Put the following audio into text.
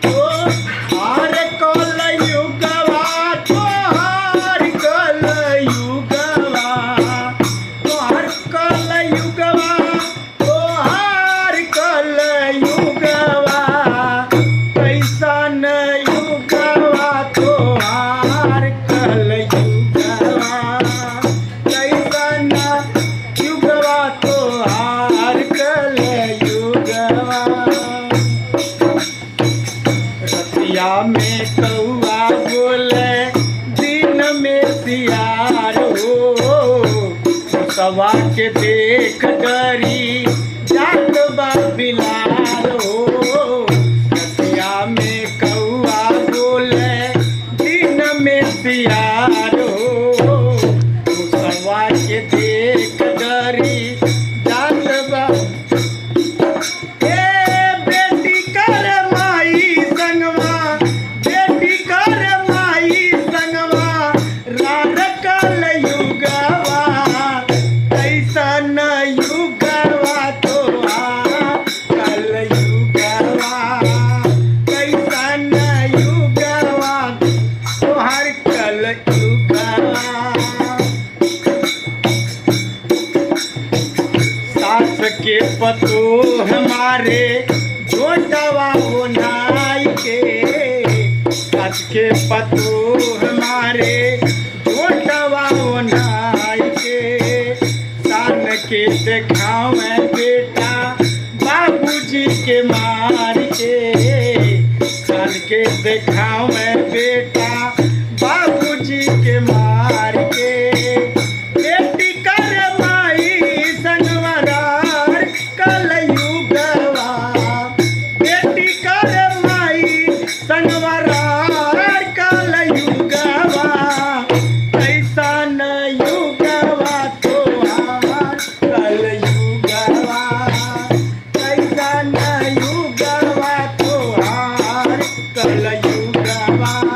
तोहार कलयुगवा तोहार कलयुगवा तोहार कलयुगवा तोहार कलयुगवा कैसन युगवा तोहार कलयुगवा कैसन युगवा तोहार कलयुगवा रतिया में कौआ बोले दिन में सियार हो सवा के देख डरी जात बा बिलार हो रतिया में कौआ बोले दिन में सियार हो सवा के देख डरी जात बा सास के पतो हमारे झोटवा बनाई के सास के पतो हमारे झोटवा बनाई के सान के देखावे बेटा बाबूजी के मार के सान के देखावे बेटा